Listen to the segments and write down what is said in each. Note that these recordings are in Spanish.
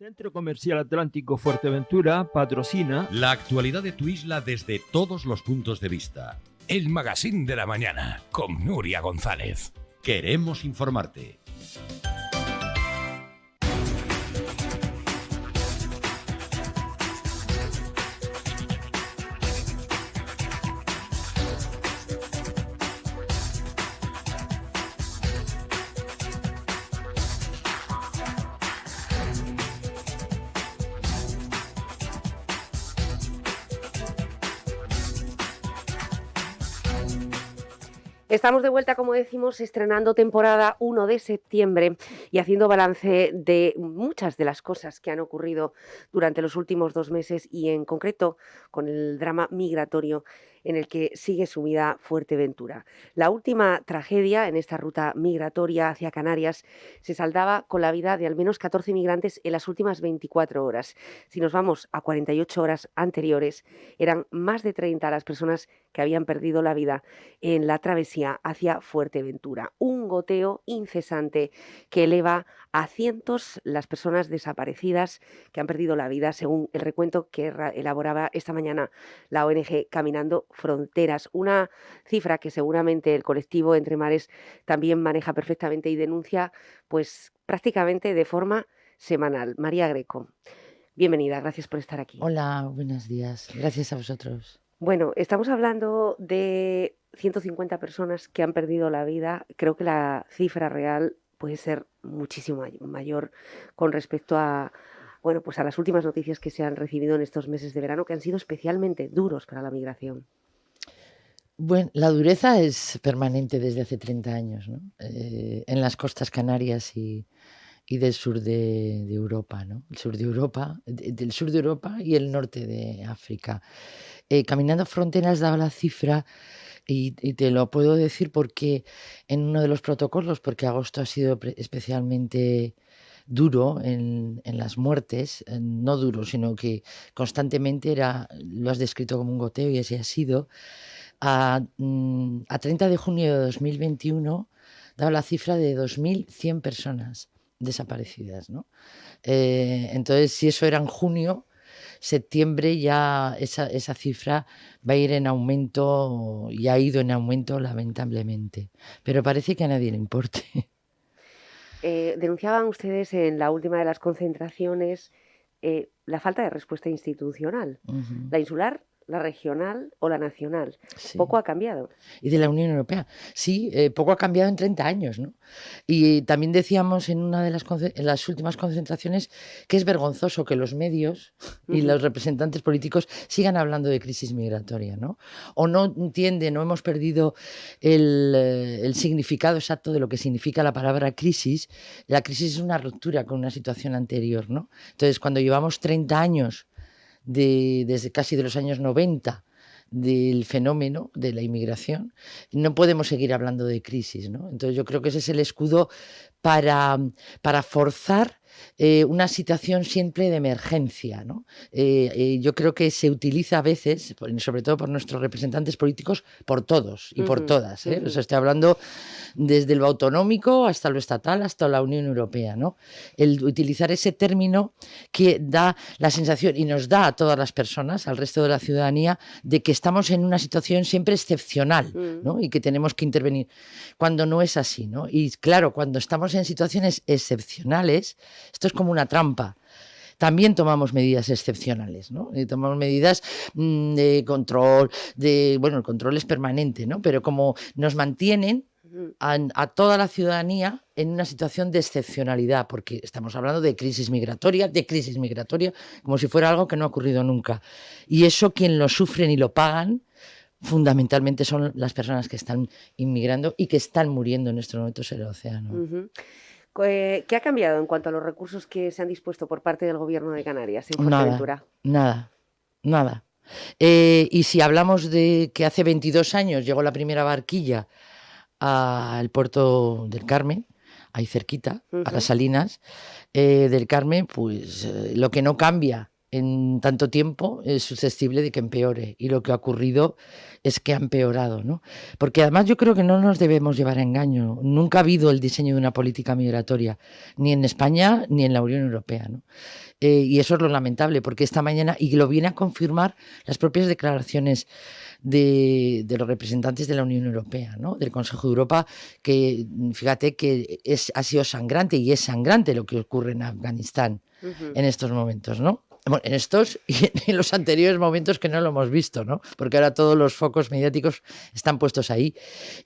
Centro Comercial Atlántico Fuerteventura patrocina la actualidad de tu isla desde todos los puntos de vista. El Magazín de la Mañana con Nuria González. Queremos informarte. Estamos de vuelta, como decimos, estrenando temporada 1 de septiembre y haciendo balance de muchas de las cosas que han ocurrido durante los últimos 2 meses y en concreto con el drama migratorio en el que sigue sumida Fuerteventura. La última tragedia en esta ruta migratoria hacia Canarias se saldaba con la vida de al menos 14 migrantes en las últimas 24 horas. Si nos vamos a 48 horas anteriores, eran más de 30 las personas que habían perdido la vida en la travesía hacia Fuerteventura. Un goteo incesante que eleva a cientos las personas desaparecidas que han perdido la vida, según el recuento que elaboraba esta mañana la ONG Caminando Fronteras. Una cifra que seguramente el colectivo Entre Mares también maneja perfectamente y denuncia pues prácticamente de forma semanal. María Greco, bienvenida, gracias por estar aquí. Hola, buenos días. Gracias a vosotros. Bueno, estamos hablando de 150 personas que han perdido la vida. Creo que la cifra real puede ser muchísimo mayor con respecto a, bueno, pues a las últimas noticias que se han recibido en estos meses de verano, que han sido especialmente duros para la migración. Bueno, la dureza es permanente desde hace 30 años, ¿no? En las costas canarias y del sur de Europa, ¿no? El sur de Europa, del sur de Europa y el norte de África. Caminando Fronteras daba la cifra y te lo puedo decir porque en uno de los protocolos, porque agosto ha sido especialmente duro en las muertes, no duro, sino que constantemente lo has descrito como un goteo y así ha sido. A 30 de junio de 2021 daba la cifra de 2.100 personas desaparecidas, ¿no? Entonces, si eso era en junio, septiembre ya esa cifra va a ir en aumento y ha ido en aumento lamentablemente, pero parece que a nadie le importe. Denunciaban ustedes en la última de las concentraciones la falta de respuesta institucional. Uh-huh. La insular, la regional o la nacional. Sí. Poco ha cambiado. Y de la Unión Europea. Sí, poco ha cambiado en 30 años, ¿no? Y también decíamos en una de las últimas concentraciones que es vergonzoso que los medios y los representantes políticos sigan hablando de crisis migratoria, ¿no? O no entienden, o hemos perdido el significado exacto de lo que significa la palabra crisis. La crisis es una ruptura con una situación anterior, ¿no? Entonces, cuando llevamos 30 años desde casi de los años 90 del fenómeno de la inmigración, no podemos seguir hablando de crisis, ¿no? Entonces yo creo que ese es el escudo para forzar una situación siempre de emergencia, ¿no? Yo creo que se utiliza a veces, sobre todo por nuestros representantes políticos, por todos y por todas, ¿eh? O sea, estoy hablando desde lo autonómico hasta lo estatal, hasta la Unión Europea, ¿no? El utilizar ese término que da la sensación y nos da a todas las personas, al resto de la ciudadanía, de que estamos en una situación siempre excepcional, ¿no? Y que tenemos que intervenir, cuando no es así, ¿no? Y claro, cuando estamos en situaciones excepcionales, esto es como una trampa. También tomamos medidas excepcionales, ¿no? Tomamos medidas de control, bueno, el control es permanente, ¿no? Pero como nos mantienen a toda la ciudadanía en una situación de excepcionalidad, porque estamos hablando de crisis migratoria, como si fuera algo que no ha ocurrido nunca. Y eso quien lo sufren y lo pagan fundamentalmente son las personas que están inmigrando y que están muriendo en estos momentos en el océano. ¿Qué ha cambiado en cuanto a los recursos que se han dispuesto por parte del Gobierno de Canarias en Fuerteventura? Nada. Y si hablamos de que hace 22 años llegó la primera barquilla al puerto del Carmen, ahí cerquita, a las Salinas del Carmen, pues lo que no cambia en tanto tiempo es susceptible de que empeore, y lo que ha ocurrido es que ha empeorado, ¿no? Porque además yo creo que no nos debemos llevar a engaño. Nunca ha habido el diseño de una política migratoria, ni en España ni en la Unión Europea, ¿no? Y eso es lo lamentable, porque esta mañana, y lo viene a confirmar las propias declaraciones de los representantes de la Unión Europea, ¿no? Del Consejo de Europa, que fíjate que ha sido sangrante, y es sangrante lo que ocurre en Afganistán en estos momentos, ¿no? Bueno, en estos y en los anteriores momentos que no lo hemos visto, ¿no? Porque ahora todos los focos mediáticos están puestos ahí,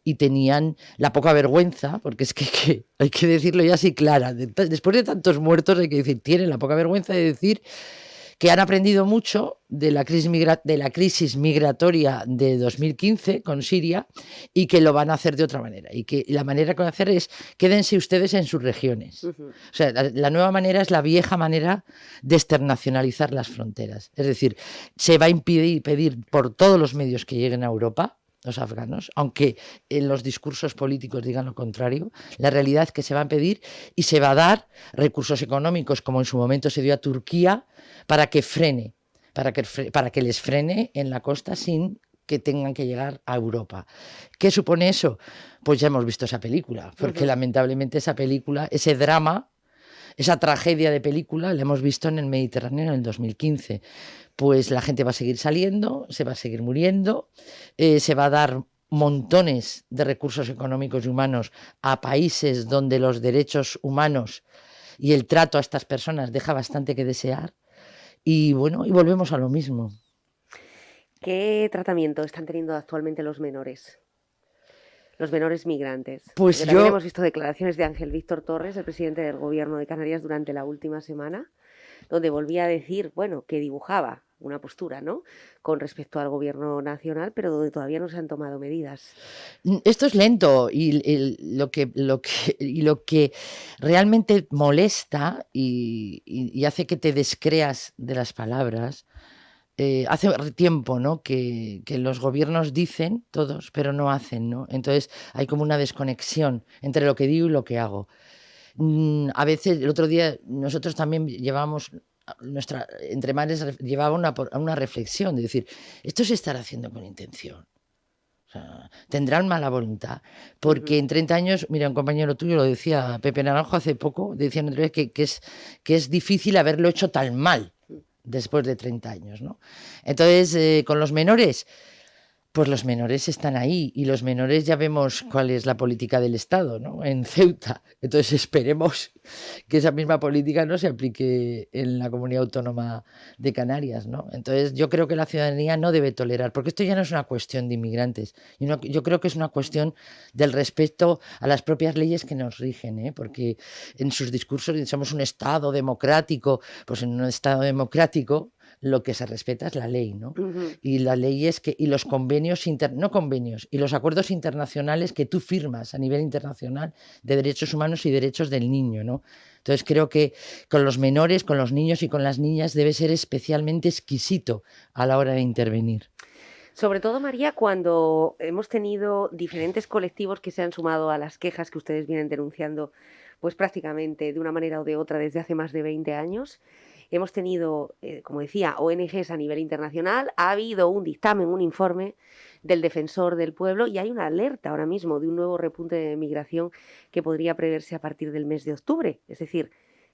y tenían la poca vergüenza, porque es que hay que decirlo ya así clara, después de tantos muertos hay que decir, tienen la poca vergüenza de decir que han aprendido mucho de la crisis migratoria de 2015 con Siria, y que lo van a hacer de otra manera, y que la manera que van a hacer es quédense ustedes en sus regiones. O sea, la nueva manera es la vieja manera de externacionalizar las fronteras. Es decir, se va a pedir por todos los medios que lleguen a Europa los afganos, aunque en los discursos políticos digan lo contrario. La realidad es que se va a pedir, y se va a dar recursos económicos, como en su momento se dio a Turquía, para que frene, para que les frene en la costa sin que tengan que llegar a Europa. ¿Qué supone eso? Pues ya hemos visto esa película, porque lamentablemente esa película, ese drama, esa tragedia de película, la hemos visto en el Mediterráneo en el 2015. Pues la gente va a seguir saliendo, se va a seguir muriendo, se va a dar montones de recursos económicos y humanos a países donde los derechos humanos y el trato a estas personas deja bastante que desear. Y bueno, y volvemos a lo mismo. ¿Qué tratamiento están teniendo actualmente los menores? Los menores migrantes. Pues también hemos visto declaraciones de Ángel Víctor Torres, el presidente del Gobierno de Canarias, durante la última semana, donde volvía a decir, bueno, que dibujaba una postura, ¿no?, con respecto al Gobierno nacional, pero donde todavía no se han tomado medidas. Esto es lento, y lo que realmente molesta y hace que te descreas de las palabras. Hace tiempo, ¿no?, que los gobiernos dicen todos, pero no hacen, ¿no? Entonces hay como una desconexión entre lo que digo y lo que hago. A veces, el otro día, nosotros también llevábamos, entre mares llevaba una reflexión de decir, esto se estará haciendo con intención. O sea, tendrán mala voluntad, porque en 30 años, mira, un compañero tuyo lo decía, Pepe Naranjo, hace poco, decía otra vez que es difícil haberlo hecho tan mal después de 30 años, ¿no? Entonces, con los menores, pues los menores están ahí, y los menores ya vemos cuál es la política del Estado, ¿no?, en Ceuta. Entonces esperemos que esa misma política no se aplique en la comunidad autónoma de Canarias, ¿no? Entonces yo creo que la ciudadanía no debe tolerar, porque esto ya no es una cuestión de inmigrantes, yo creo que es una cuestión del respeto a las propias leyes que nos rigen, ¿eh? Porque en sus discursos somos un Estado democrático, pues en un Estado democrático lo que se respeta es la ley, ¿no? Y la ley es que, y los convenios, no convenios, y los acuerdos internacionales que tú firmas a nivel internacional de derechos humanos y derechos del niño, ¿no? Entonces creo que con los menores, con los niños y con las niñas debe ser especialmente exquisito a la hora de intervenir. Sobre todo, María, cuando hemos tenido diferentes colectivos que se han sumado a las quejas que ustedes vienen denunciando, pues prácticamente de una manera o de otra desde hace más de 20 años. Hemos tenido, como decía, ONGs a nivel internacional, ha habido un dictamen, un informe del Defensor del Pueblo, y hay una alerta ahora mismo de un nuevo repunte de migración que podría preverse a partir del mes de octubre. Es decir,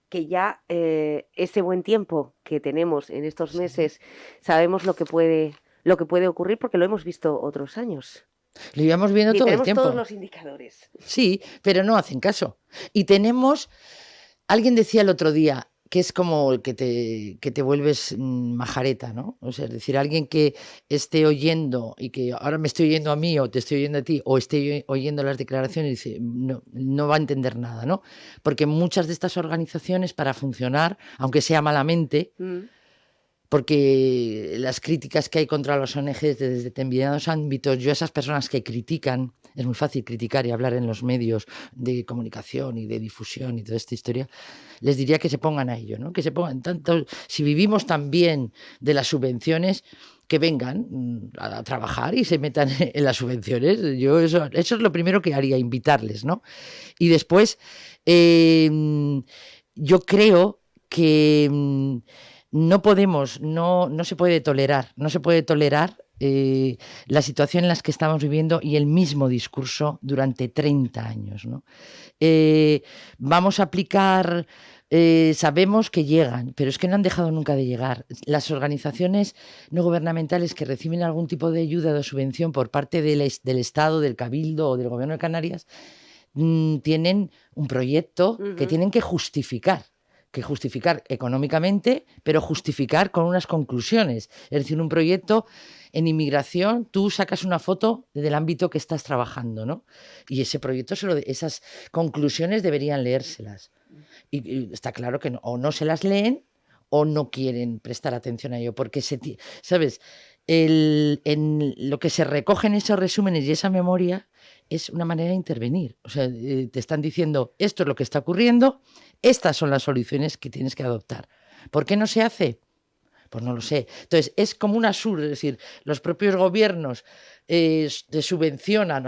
que ya ese buen tiempo que tenemos en estos meses, sabemos lo que puede ocurrir, porque lo hemos visto otros años. Lo íbamos viendo todo el tiempo. Tenemos todos los indicadores. Sí, pero no hacen caso. Y alguien decía el otro día, que es como que te vuelves majareta, ¿no? O sea, es decir, alguien que esté oyendo, y que ahora me estoy oyendo a mí, o te estoy oyendo a ti, o esté oyendo las declaraciones, y dice, no va a entender nada, ¿no? Porque muchas de estas organizaciones, para funcionar, aunque sea malamente, porque las críticas que hay contra los ONGs desde determinados ámbitos, yo a esas personas que critican, es muy fácil criticar y hablar en los medios de comunicación y de difusión y toda esta historia, les diría que se pongan a ello, ¿no? Que se pongan tanto, si vivimos tan bien de las subvenciones, que vengan a trabajar y se metan en las subvenciones. Yo eso es lo primero que haría, invitarles, ¿no? Y después, yo creo que no se puede tolerar, la situación en la que estamos viviendo y el mismo discurso durante 30 años, ¿no? Vamos a aplicar, sabemos que llegan, pero es que no han dejado nunca de llegar. Las organizaciones no gubernamentales que reciben algún tipo de ayuda o de subvención por parte del Estado, del Cabildo o del Gobierno de Canarias, tienen un proyecto que tienen que justificar económicamente, pero justificar con unas conclusiones. Es decir, un proyecto en inmigración, tú sacas una foto del ámbito que estás trabajando, ¿no? Y ese proyecto, esas conclusiones deberían leérselas. Y está claro que o no se las leen o no quieren prestar atención a ello, porque, ¿sabes? En lo que se recoge en esos resúmenes y esa memoria es una manera de intervenir. O sea, te están diciendo, esto es lo que está ocurriendo, estas son las soluciones que tienes que adoptar. ¿Por qué no se hace? Pues no lo sé. Entonces, es como un absurdo, es decir, los propios gobiernos subvencionan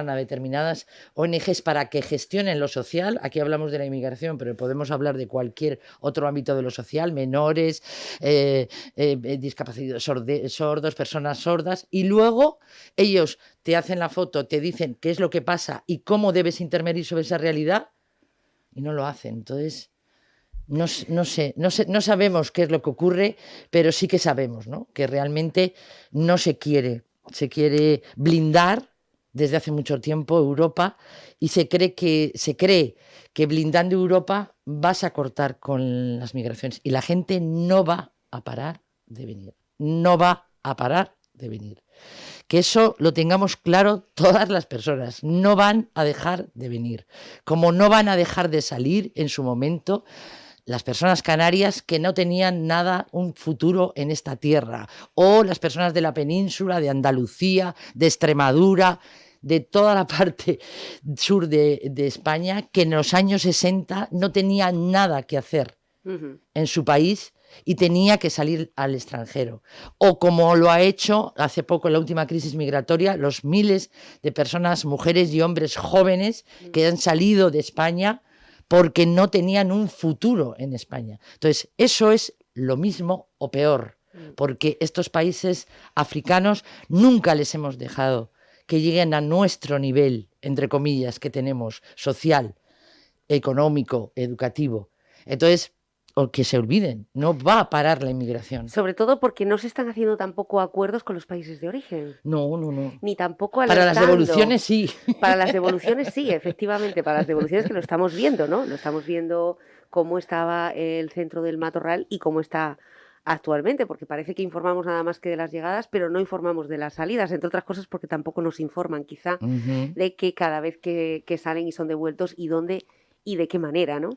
a determinadas ONGs para que gestionen lo social. Aquí hablamos de la inmigración, pero podemos hablar de cualquier otro ámbito de lo social, menores, discapacitados, sordos, personas sordas, y luego ellos te hacen la foto, te dicen qué es lo que pasa y cómo debes intervenir sobre esa realidad, y no lo hacen. Entonces, no sabemos qué es lo que ocurre, pero sí que sabemos, ¿no?, que realmente no se quiere blindar desde hace mucho tiempo Europa, y se cree que blindando Europa vas a cortar con las migraciones, y la gente no va a parar de venir, Que eso lo tengamos claro todas las personas. No van a dejar de venir, como no van a dejar de salir en su momento las personas canarias que no tenían nada, un futuro en esta tierra, o las personas de la península, de Andalucía, de Extremadura, de toda la parte sur de España, que en los años 60 no tenían nada que hacer en su país y tenía que salir al extranjero. O como lo ha hecho hace poco en la última crisis migratoria, los miles de personas, mujeres y hombres jóvenes que han salido de España porque no tenían un futuro en España. Entonces, eso es lo mismo o peor, porque estos países africanos nunca les hemos dejado que lleguen a nuestro nivel, entre comillas, que tenemos, social, económico, educativo. Entonces, o que se olviden, no va a parar la inmigración. Sobre todo porque no se están haciendo tampoco acuerdos con los países de origen. No. Ni tampoco alertando. Para las devoluciones sí. Para las devoluciones sí, efectivamente, para las devoluciones, que lo estamos viendo, ¿no? Lo estamos viendo cómo estaba el centro del Matorral y cómo está actualmente, porque parece que informamos nada más que de las llegadas, pero no informamos de las salidas, entre otras cosas porque tampoco nos informan quizá de que cada vez que salen y son devueltos y dónde y de qué manera, ¿no?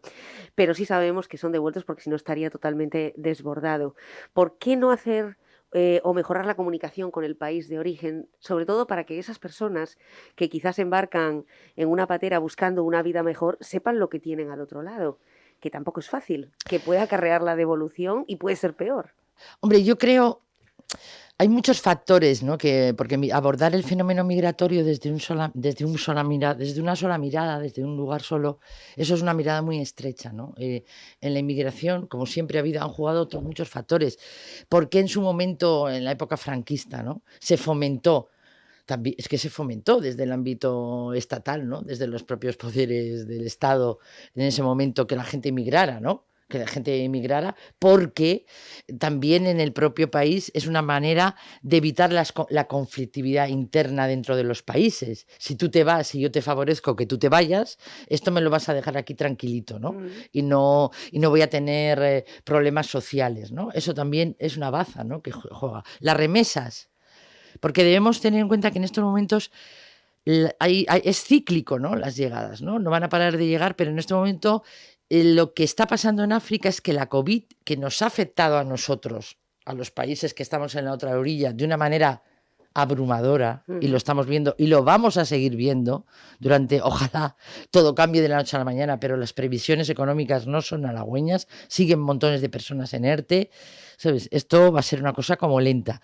Pero sí sabemos que son devueltos, porque si no estaría totalmente desbordado. ¿Por qué no hacer o mejorar la comunicación con el país de origen, sobre todo para que esas personas que quizás embarcan en una patera buscando una vida mejor sepan lo que tienen al otro lado? Que tampoco es fácil, que puede acarrear la devolución y puede ser peor. Hombre, yo creo... Hay muchos factores, ¿no? Porque abordar el fenómeno migratorio desde una sola mirada, desde un lugar solo, eso es una mirada muy estrecha, ¿no? En la inmigración, como siempre han jugado muchos factores. Porque en su momento, en la época franquista, ¿no?, se fomentó? También, es que se fomentó desde el ámbito estatal, ¿no?, desde los propios poderes del Estado en ese momento, que la gente emigrara, ¿no? Que la gente emigrara, porque también en el propio país es una manera de evitar la conflictividad interna dentro de los países. Si tú te vas y yo te favorezco que tú te vayas, esto me lo vas a dejar aquí tranquilito, ¿no? Y no voy a tener problemas sociales, ¿no? Eso también es una baza, ¿no?, que juega. Las remesas, porque debemos tener en cuenta que en estos momentos es cíclico, ¿no?, las llegadas, ¿no? No van a parar de llegar, pero en este momento... Lo que está pasando en África es que la COVID, que nos ha afectado a nosotros, a los países que estamos en la otra orilla, de una manera abrumadora, y lo estamos viendo y lo vamos a seguir viendo ojalá todo cambie de la noche a la mañana, pero las previsiones económicas no son halagüeñas, siguen montones de personas en ERTE, ¿sabes? Esto va a ser una cosa como lenta.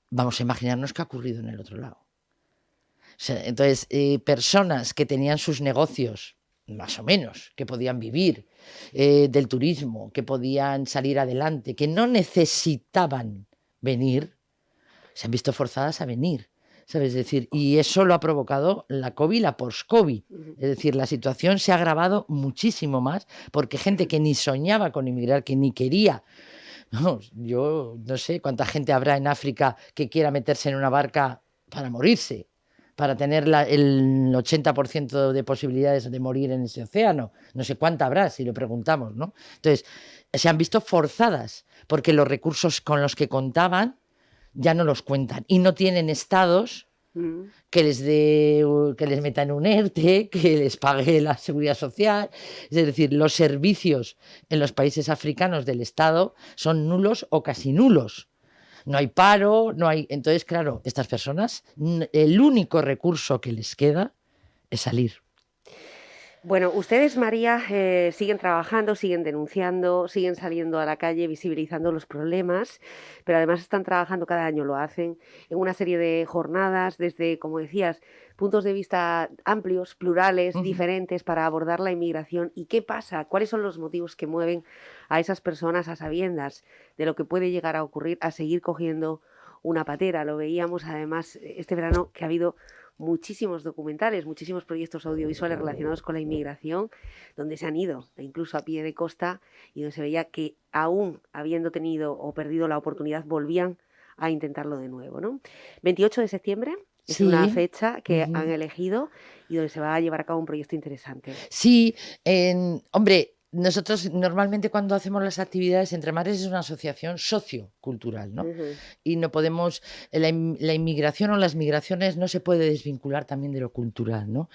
Vamos a imaginarnos qué ha ocurrido en el otro lado. O sea, entonces, personas que tenían sus negocios más o menos, que podían vivir del turismo, que podían salir adelante, que no necesitaban venir, se han visto forzadas a venir, ¿sabes? Es decir, y eso lo ha provocado la COVID y la post-COVID. Es decir, la situación se ha agravado muchísimo más porque gente que ni soñaba con emigrar, que ni quería. Vamos, yo no sé cuánta gente habrá en África que quiera meterse en una barca para morirse, para tener el 80% de posibilidades de morir en ese océano. No sé cuánta habrá, si lo preguntamos, ¿no? Entonces, se han visto forzadas porque los recursos con los que contaban ya no los cuentan y no tienen estados que les metan un ERTE, que les pague la seguridad social. Es decir, los servicios en los países africanos del Estado son nulos o casi nulos. No hay paro, no hay... Entonces, claro, estas personas, el único recurso que les queda es salir. Bueno, ustedes, María, siguen trabajando, siguen denunciando, siguen saliendo a la calle, visibilizando los problemas, pero además están trabajando, cada año lo hacen, en una serie de jornadas desde, como decías, puntos de vista amplios, plurales, diferentes para abordar la inmigración. ¿Y qué pasa? ¿Cuáles son los motivos que mueven a esas personas a sabiendas de lo que puede llegar a ocurrir a seguir cogiendo una patera? Lo veíamos además este verano, que ha habido muchísimos documentales, muchísimos proyectos audiovisuales relacionados con la inmigración, donde se han ido, incluso a pie de costa, y donde se veía que aún habiendo tenido o perdido la oportunidad, volvían a intentarlo de nuevo, ¿no? 28 de septiembre es una fecha que han elegido y donde se va a llevar a cabo un proyecto interesante. Sí, hombre, nosotros normalmente cuando hacemos las actividades, Entre Mares es una asociación sociocultural, ¿no? Y no podemos, la inmigración o las migraciones no se puede desvincular también de lo cultural, ¿no?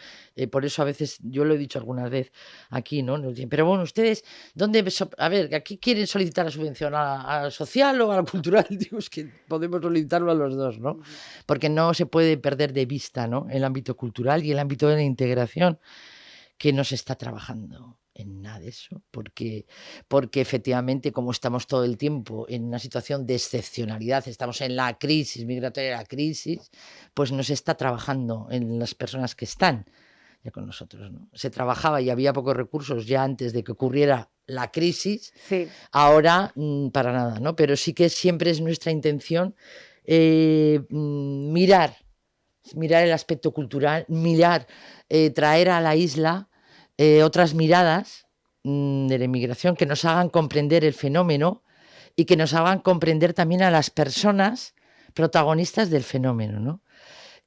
Por eso a veces, yo lo he dicho alguna vez aquí, ¿no? Nos dicen, pero bueno, ustedes, ¿dónde? A ver, ¿aquí quieren solicitar la subvención a social o a la cultural? Digo, es que podemos solicitarlo a los dos, ¿no? Porque no se puede perder de vista, ¿no?, el ámbito cultural y el ámbito de la integración, que no se está trabajando en nada de eso, porque efectivamente, como estamos todo el tiempo en una situación de excepcionalidad, estamos en la crisis migratoria, la crisis, pues no se está trabajando en las personas que están ya con nosotros, ¿no? Se trabajaba y había pocos recursos ya antes de que ocurriera la crisis, ahora para nada, ¿no? Pero sí que siempre es nuestra intención mirar el aspecto cultural, traer a la isla otras miradas de la inmigración que nos hagan comprender el fenómeno y que nos hagan comprender también a las personas protagonistas del fenómeno, ¿no?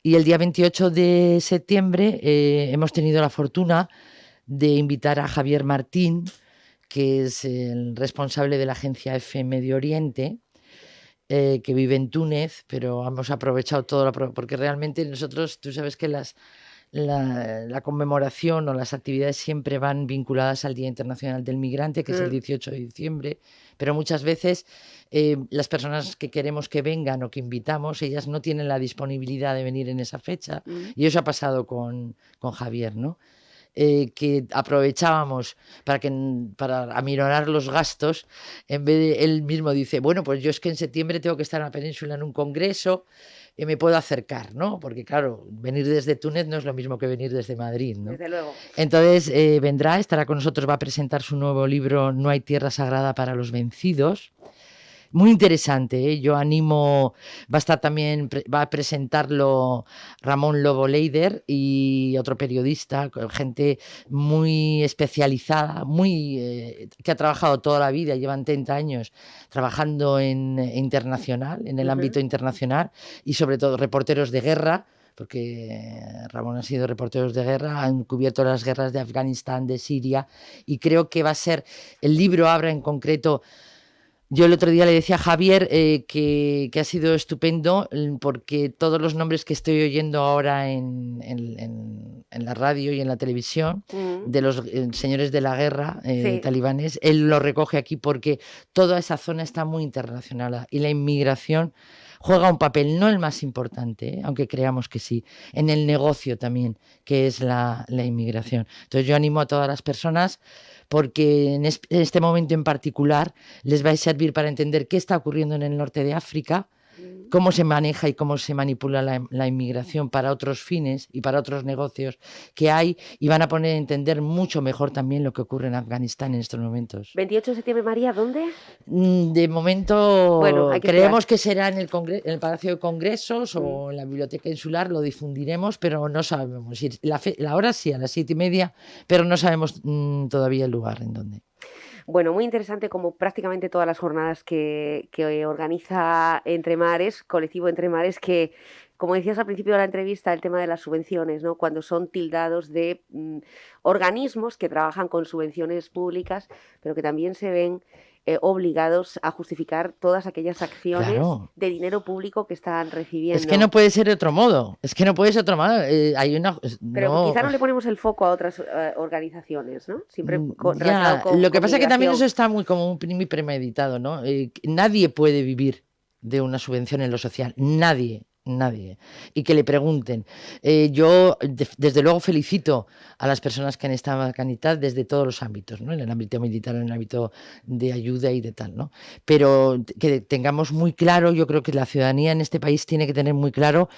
Y el día 28 de septiembre hemos tenido la fortuna de invitar a Javier Martín, que es el responsable de la agencia EFE Medio Oriente, que vive en Túnez, pero hemos aprovechado todo, porque realmente nosotros, tú sabes que la conmemoración o las actividades siempre van vinculadas al Día Internacional del Migrante, que es el 18 de diciembre, pero muchas veces las personas que queremos que vengan o que invitamos, ellas no tienen la disponibilidad de venir en esa fecha, y eso ha pasado con Javier, ¿no? Que aprovechábamos para aminorar los gastos, en vez de él mismo dice, bueno, pues yo es que en septiembre tengo que estar en la península en un congreso, y me puedo acercar, ¿no? Porque claro, venir desde Túnez no es lo mismo que venir desde Madrid, ¿no? Desde luego. Entonces vendrá, estará con nosotros, va a presentar su nuevo libro No hay tierra sagrada para los vencidos. Muy interesante, ¿eh? Yo animo, va a estar también, va a presentarlo Ramón Lobo Leider y otro periodista, gente muy especializada, que ha trabajado toda la vida, llevan 30 años trabajando en el ámbito internacional, y sobre todo reporteros de guerra, porque Ramón ha sido reporteros de guerra, han cubierto las guerras de Afganistán, de Siria, y creo que va a ser, el libro habla en concreto. Yo el otro día le decía a Javier que ha sido estupendo, porque todos los nombres que estoy oyendo ahora en la radio y en la televisión de los señores de la guerra talibanes, él lo recoge aquí porque toda esa zona está muy internacional y la inmigración juega un papel, no el más importante, aunque creamos que sí, en el negocio también, que es la inmigración. Entonces yo animo a todas las personas, porque en este momento en particular les va a servir para entender qué está ocurriendo en el norte de África, cómo se maneja y cómo se manipula la inmigración para otros fines y para otros negocios que hay, y van a poner a entender mucho mejor también lo que ocurre en Afganistán en estos momentos. 28 de septiembre, María, ¿dónde? De momento Bueno, hay que creemos esperar. que será en el Palacio de Congresos o en la Biblioteca Insular, lo difundiremos, pero no sabemos. La hora sí, a las 7:30, pero no sabemos todavía el lugar en dónde. Bueno, muy interesante como prácticamente todas las jornadas que organiza Entre Mares, colectivo Entre Mares, que, como decías al principio de la entrevista, el tema de las subvenciones, ¿no? Cuando son tildados de organismos que trabajan con subvenciones públicas, pero que también se ven obligados a justificar todas aquellas acciones Claro. de dinero público que están recibiendo. Es que no puede ser de otro modo. Es que no puede ser de otro modo. Hay una. Pero quizá no le ponemos el foco a otras organizaciones, ¿no? Siempre Ya, relacionado con lo que pasa es que también migración. eso está muy premeditado, ¿no? Nadie puede vivir de una subvención en lo social. Nadie. Y que le pregunten. Yo, desde luego, felicito a las personas que han estado en Afganistán desde todos los ámbitos, ¿no? En el ámbito militar, en el ámbito de ayuda y de tal, ¿no? Pero que tengamos muy claro, yo creo que la ciudadanía en este país tiene que tener muy claro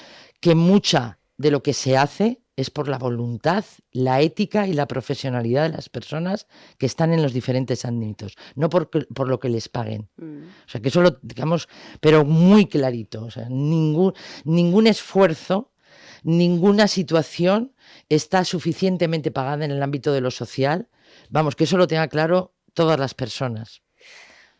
que mucha de lo que se hace es por la voluntad, la ética y la profesionalidad de las personas que están en los diferentes ámbitos, no por lo que les paguen. O sea, que eso lo digamos, pero muy clarito. O sea, ningún esfuerzo, ninguna situación está suficientemente pagada en el ámbito de lo social. Vamos, que eso lo tenga claro todas las personas.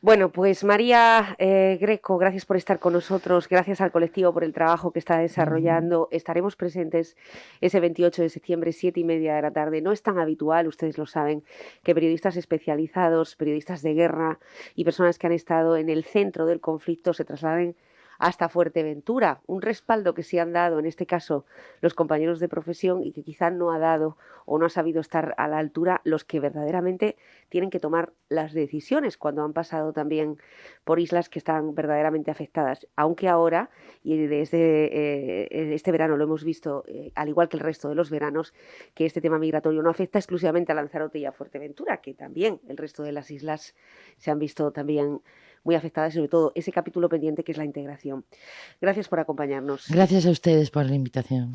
Bueno, pues María Greco, gracias por estar con nosotros, gracias al colectivo por el trabajo que está desarrollando. Estaremos presentes ese 28 de septiembre, 7:30 de la tarde. No es tan habitual, ustedes lo saben, que periodistas especializados, periodistas de guerra y personas que han estado en el centro del conflicto se trasladen hasta Fuerteventura, un respaldo que sí han dado, en este caso, los compañeros de profesión y que quizá no ha dado o no ha sabido estar a la altura los que verdaderamente tienen que tomar las decisiones cuando han pasado también por islas que están verdaderamente afectadas. Aunque ahora, y desde este verano lo hemos visto, al igual que el resto de los veranos, que este tema migratorio no afecta exclusivamente a Lanzarote y a Fuerteventura, que también el resto de las islas se han visto también muy afectadas, sobre todo ese capítulo pendiente que es la integración. Gracias por acompañarnos. Gracias a ustedes por la invitación.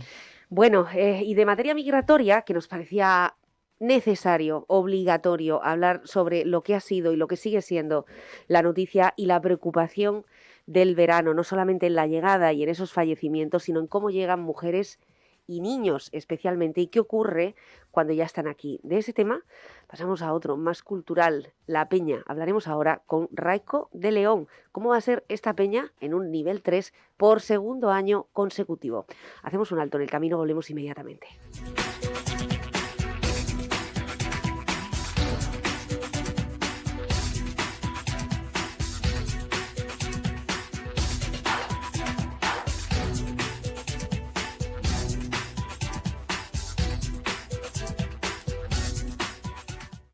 Bueno, y de materia migratoria, que nos parecía necesario, obligatorio, hablar sobre lo que ha sido y lo que sigue siendo la noticia y la preocupación del verano, no solamente en la llegada y en esos fallecimientos, sino en cómo llegan mujeres y niños especialmente, y qué ocurre cuando ya están aquí. De ese tema pasamos a otro, más cultural, la peña. Hablaremos ahora con Raico de León. ¿Cómo va a ser esta peña en un nivel 3 por segundo año consecutivo? Hacemos un alto en el camino, volvemos inmediatamente.